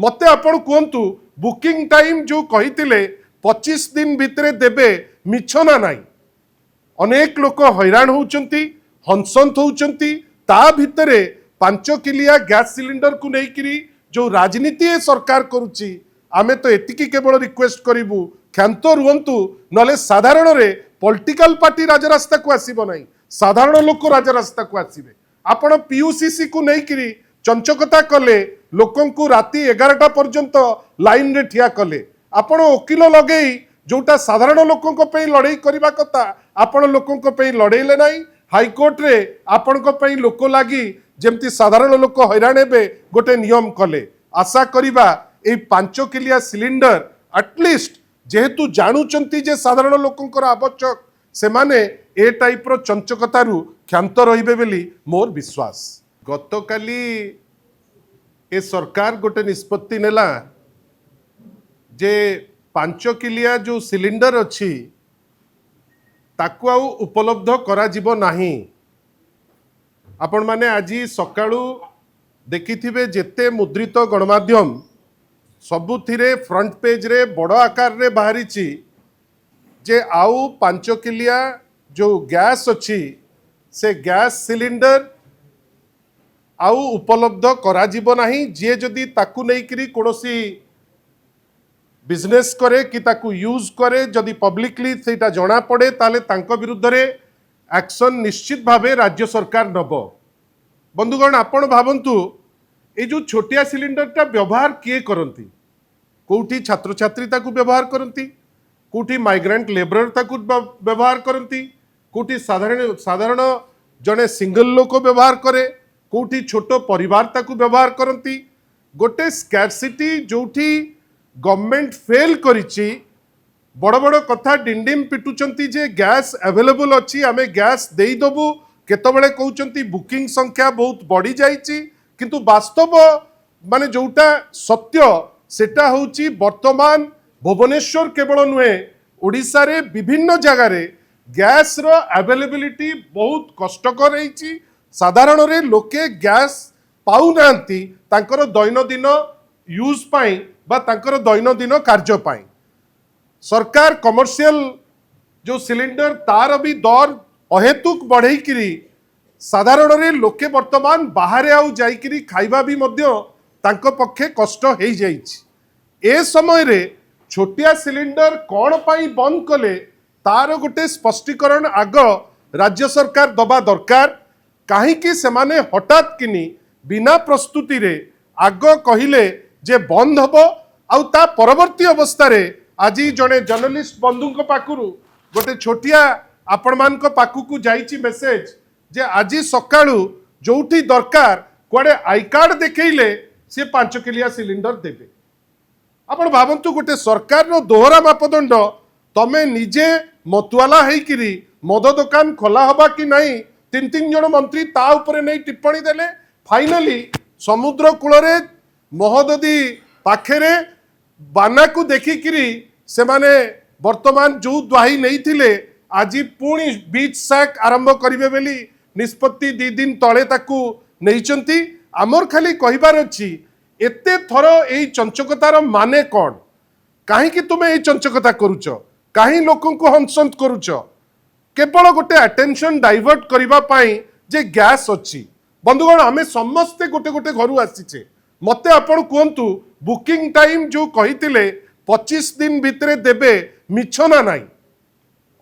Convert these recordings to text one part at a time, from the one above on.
मते आपण कहतु बुकिंग टाइम जो कही 25 दिन भितर देबे मिछ ना नाई अनेक लोक हैरान होउचंती हंसंत होउचंती ता भितरे 5 किलिया गैस सिलिंडर को लेकिरी जो राजनीति ए सरकार करुची आमे तो एतिकी केवल रिक्वेस्ट करिवु क्षांत रुहंतु नले साधारण रे पॉलिटिकल पार्टी राजरास्ता को आसीबो नाही साधारण लोक राजरास्ता को आसीबे आपण पीयूसीसी को लेकिरी चंचकता कले लोकंकु राति 11टा पर्यंत लाइन रे ठिया कले आपण वकील लगेई जोटा साधारण लोकंक पे लड़ाई करबा कथा आपण लोकंक पे लड़ेले नाही हाईकोर्ट रे आपण को लोक लगी जेमती साधारण लोक हैरान हेबे गोटे नियम कले आशा करिबा ए 5 किलिया सिलिंडर एटलिस्ट जेहेतु जानूचंती जे साधारण लोकंकर आवश्यक से माने ए टाइप रो चंचकतारू क्षांत रहिबे बेली मोर विश्वास गतकाली ए सरकार गोटे निष्पत्ति नेला जे 5 किलिया जो सिलिंडर अच्छी ताकू आउ उपलब्ध करा जिवो नाही आपण माने आज सकाळू देखिथिबे जेते मुद्रित गणमाध्यम सबुथिरे फ्रंट पेज रे बड़ आकार रे बाहरी जे आउ 5 किलिया जो गैस अच्छी से गैस सिलिंडर आउ उपलब्ध करा जिवो नाही जे जदी ताकू नै करी कोनोसी बिजनेस करे कि ताकू यूज करे जदि पब्लिकली सेटा जना पड़े ताले तांको विरुद्ध रे एक्शन निश्चित भावे राज्य सरकार नब बंधुगण आपण भावंतु ए जो छोटिया सिलिंडरटा व्यवहार किए करती कोठी छात्र छात्री ताकू व्यवहार करती कोठी माइग्रेंट लेबर ताकू व्यवहार करती कोठी साधारण साधारण जने सिंगल लोक व्यवहार करे कोठी छोट परिवार ताकू व्यवहार करती गोटे स्कैरसिटी जोठी गवर्नमेंट फेल करिछि बड़ बड़ कथा डिंडिम पिटुचंती जे गैस अवेलेबल अच्छी आमे गैस देई दबु केतबेले कहउचंती बुकिंग संख्या बहुत बढ़ी जाइछि किंतु वास्तव माने जोटा सत्य सेटा होउछि वर्तमान भुवनेश्वर केवल नुहे ओडिसा रे विभिन्न जगह रे गैस रो अवेलेबिलिटी बहुत कष्टकर रही साधारण रे लोके गैस पाउ नांती तांकर दैनंदिन यूज पाई बा तांकर दैनंदिन कार्य पाई सरकार कमर्शियल जो सिलिंडर तार भी दर अहेतुक बढ़ई किरी साधारण रे लोके वर्तमान बाहर आउ जाइकिरी खाइबा भी मध्य तांको पक्षे कष्ट हो जाइछि ए समय रे छोटिया सिलिंडर कौन पाई बंद कले तार गोटे स्पष्टीकरण आग राज्य सरकार दबा दरकार कहीं सेमाने हठात किनी बिना प्रस्तुति रे आग कहिले जे बंद हबो आउ ता परवर्ती अवस्था रे आज जड़े जर्नलिस्ट बंधु पाखु गोटे छोटिया आपण मान पाखु जाइछि मेसेज जे आज सकाळू जोठी दरकार कुआडे आई कार्ड देखैले से 5 किलिया सिलिंडर देबे आपण भावंतु गोटे सरकार रो दोहरा मापदंड तमे निजे मतवाला हेकिरी मद दुकान खोला हबा कि नहीं तीन तीन जन मंत्री ता उपरे नहीं टिप्पणी देले फाइनली समुद्र कूल रे महोदधी पाखेरे बाना को देखिकिरी से माने वर्तमान जो द्वाही नहीं थिले आज पुणी बीच सैक आरंभ करिवे बेली निष्पत्ति 2 दिन तले ताकू नहींचंती आमर खाली कहिबार अछि एते थर एई चंचकतार माने कौन कहीं तुम ये चंचकता करुच कहीं लोकों को हंसंत करुच केवल गोटे अटेंशन डाइवर्ट करिबा पाई जे गैस अच्छी बंधुगण आमे समस्ते गोटे गोटे घर आसीचे मते आपण कहतु बुकिंग टाइम जो कही 25 दिन भितर देबे मिछ ना नाई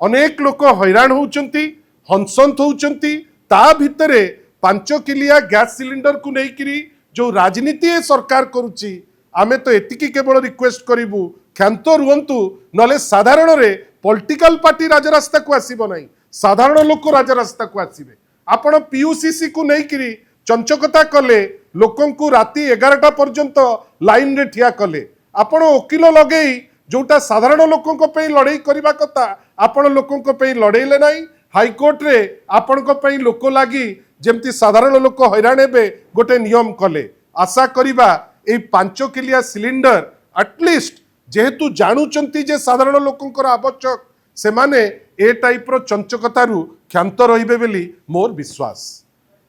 अनेक लोक हैरान होउचंती हंसंत होउचंती ता भितरे 5 किलिया गैस सिलिंडर को लेकिरी जो राजनीति ए सरकार करुची आमे तो एतिकी केवल रिक्वेस्ट करिवु क्षांत रुहंतु नले साधारण रे पॉलिटिकल पार्टी राजरास्ता को आसीबो नाही साधारण लोक राजरास्ता को आसीबे आपण पीयूसीसी को लेकिरी चंचकता कले लोकंकु राति 11टा पर्यंत लाइन रे ठिया कले आपण वकील लगेई जोटा साधारण लोकंक पे लड़ाई करबा कथा आपण लोकंक पे लड़ेले नाही हाईकोर्ट रे आपण पे लोक लगी जेमती साधारण लोक हैरान हेबे गोटे नियम कले आशा करिबा ए 5 किलिया सिलिंडर एटलिस्ट जेहेतु जानूचंती जे साधारण लोकंकर आवश्यक से माने ए टाइप रो चंचकतारू क्षांत रहिबे बेली मोर विश्वास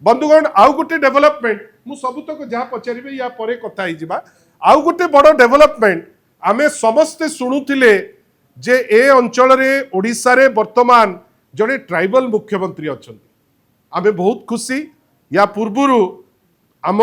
बंधुगण आउ गोटे डेवलपमेंट मु सबुतक जहाँ पचारे या परे कथा ही जिबा आउ गोटे बड़ डेवलपमेंट आमे समस्ते शुणुथिले जे ए अंचल रे ओडिशा रे वर्तमान जड़े ट्राइबल मुख्यमंत्री अच्छा आमे बहुत खुशी या पूर्वरु आम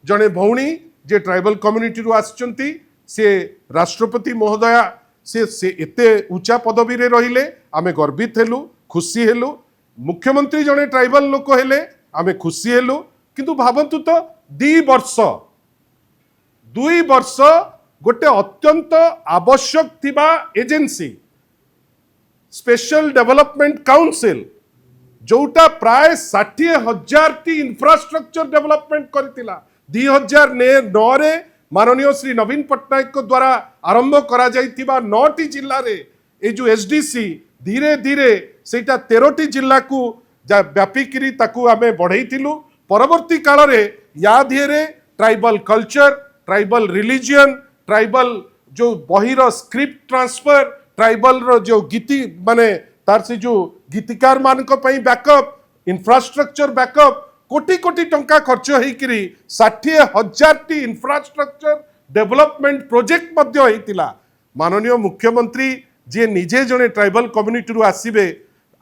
जड़े भौणी जे ट्राइबल कम्युनिटी रु आसचंती से राष्ट्रपति महोदया से एते ऊंचा पदवी रे रहिले आमे गर्वित हेलु खुशी हेलु मुख्यमंत्री जड़े ट्राइबल लोक हेले आमे खुशी हेलु किंतु भावंतु तो 2 वर्ष गोटे अत्यंत आवश्यक थिबा एजेंसी स्पेशल डेवलपमेंट काउंसिल जोटा प्राय 60,000 टी इंफ्रास्ट्रक्चर डेवलपमेंट करथिला 2009 रे माननीय श्री नवीन पट्टनायक को द्वारा आरंभ करा जाइथिबा 9 टी जिल्ला रे ए जो एसडीसी धीरे धीरे सेटा 13 टी जिल्ला को व्यापिकी ताकू आमे बढ़ाइथिलु परवर्ती काल रे या धीरे tribal culture tribal religion tribal जो बहिर स्क्रिप्ट ट्रांसफर ट्राइबल रो जो गीति माने तार से जो गीतिकार मान को पई बैकअप इंफ्रास्ट्रक्चर बैकअप कोटी कोटी टंका खर्च होइकरी 60,000 टी इंफ्रास्ट्रक्चर डेवलपमेंट प्रोजेक्ट मध्य होइतिला माननीय मुख्यमंत्री जे निजे जने ट्राइबल कम्युनिटी रु आसीबे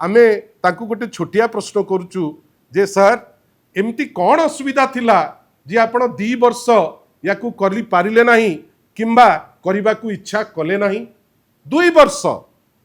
आमे ताकू गोटे छोटिया प्रश्न करूचु जे सर एमती कौन असुविधा थिला जे आपण 2 वर्ष याकू करि पारिले नाही किंबा करिबाकू इच्छा कले नाही 2 वर्ष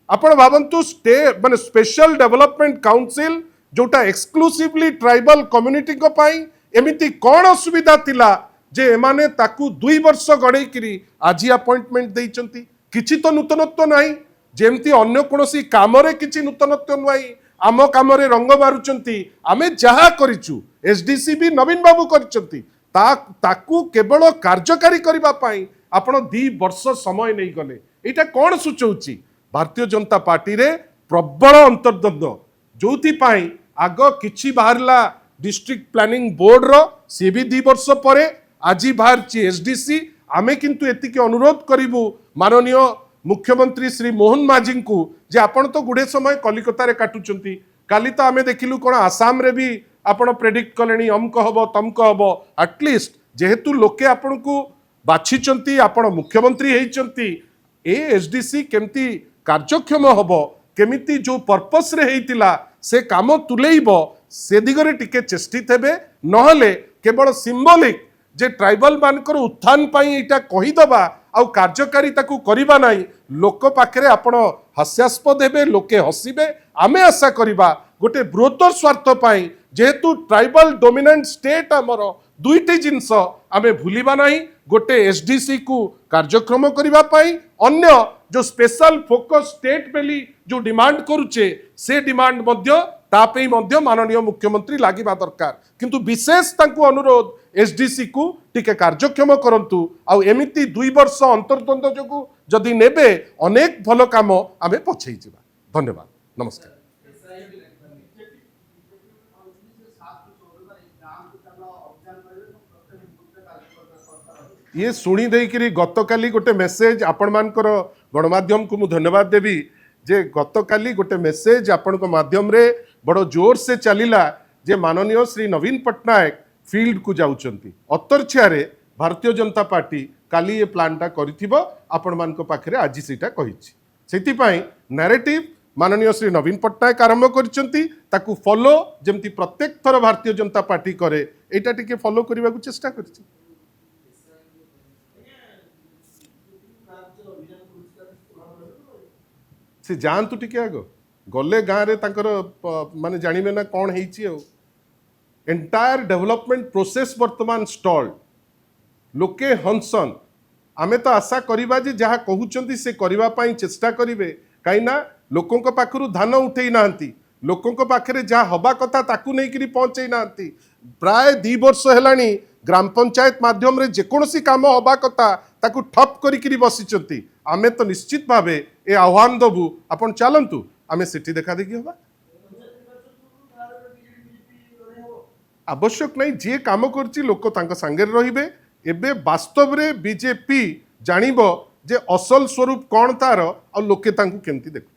आपण भावंतु स्टे माने स्पेशल डेवलपमेंट काउंसिल जोटा एक्सक्लूसिवली ट्राइबल कम्युनिटी को पाई एमिति कौन असुविधा थिला जे एमाने ताकू 2 वर्ष गड़े करी आज अपॉइंटमेंट देइचंती किछि तो नूतनत्व नाही जेमती अन्य कोनोसी कामरे किछि नूतनत्व नाही आम कामरे रंग मारुचंती आमे जहा करिचु एसडीसी भी नवीन बाबू करिचंती ताकू केवल कार्यकारी करबा पाई आपण 2 वर्ष समय नहीं गले एटा कौन सूचौची भारतीय जनता पार्टी रे प्रबल अंतर्द्वंद जोथि पाई आग किछि बाहरला डिस्ट्रिक्ट प्लानिंग बोर्ड रो से भी 2 वर्ष परे आज बाहरची एसडीसी आमे किंतु एतिके अनुरोध करिबु माननीय मुख्यमंत्री श्री मोहन माझी को जे आपण तो गुडे समय कलिकता रे काटुचंती काली तो आमे देखिलु कोन आसाम रे भी आपण प्रेडिक्ट कलेनी अमक हबो तमक हबो एटलिस्ट जेहेतु लोके आपण को बाछिचंती आपण मुख्यमंत्री हेइचंती ए एसडीसी केमती कार्यक्षम हबो केमिति जो पर्पस रे हेइतिला से काम तुलेइबो से दिगरे टिके चेष्टित हेबे नहले केवल सिंबॉलिक जे ट्राइबल मानकर उत्थान पाई एटा कहि दबा आउ कार्यकारी ताकू करिबा नाही लोक पाखरे आपण हास्यास्पद हेबे लोके हसिबे आमे आशा करिबा गोटे बृहत्तर स्वार्थ पाई जेहेतु ट्राइबल डोमिनेंट स्टेट आमर 2टी जिनस आमे भूलिबा नाही गोटे एसडीसी को कार्यक्रम करिबा पाई अन्य जो स्पेशल फोकस स्टेट बेली जो डिमांड करूचे से डिमांड मध्य तापई मध्य माननीय मुख्यमंत्री लागिबा दरकार किंतु विशेष तांकू अनुरोध एसडीसी को टिके कार्यक्षम करंतु आ एमिति 2 वर्ष अंतर्द्वंद जोगु जदि नेबे अनेक भलो काम आमे पछै जिबा धन्यवाद नमस्कार ये शुणी देकरी गतकाली गोटे मेसेज आपण मानकर गणमाध्यम को मु धन्यवाद देवी जे गतकाली गोटे मेसेज आपण को माध्यम रे बड़ जोर से चलिला जे माननीय श्री नवीन पट्टनायक फील्ड को जाउचंती अतरछिया रे भारतीय जनता पार्टी काली ये प्लानटा करिथिबो आपण मान को पाखरे आज सेटा कहिछि सेति पई नैरेटिव माननीय श्री नवीन पट्टनायक आरंभ करिसंती ताकू फॉलो जेमती प्रत्येक थर भारतीय जनता पार्टी करे एटा टिके फॉलो करबा को चेष्टा करछि से जानतु टिके आग गले गाँव रे तांकर माने जानिबे ना कौन हेइछि एंटायर डेवलपमेंट प्रोसेस वर्तमान स्टॉल लोके हंसन आमे तो आशा करिबा जे जहाँ कहउचंती से करिबा पाई चेष्टा करिवे काईना लोकों को पाखरु धान उठेई नांती लोकों को पाखरे जहाँ हबा कथा ताकू नहीं करी पहुंचई नांती प्राय 2 वर्ष हेलानी ग्राम पंचायत माध्यम रे जेकोसी काम हबा कथा ताकू ठप करी बसिचंती आमे तो निश्चित भावे ए आह्वान दबु आपण चलंतु आमे सेठी देखा देखी हबा आवश्यक नहीं जे काम करची लोक तांका संगे रहिबे एबे वास्तव रे बीजेपी जानिबो जे असल स्वरूप कौन तार आ लोके तांकू केमती देखु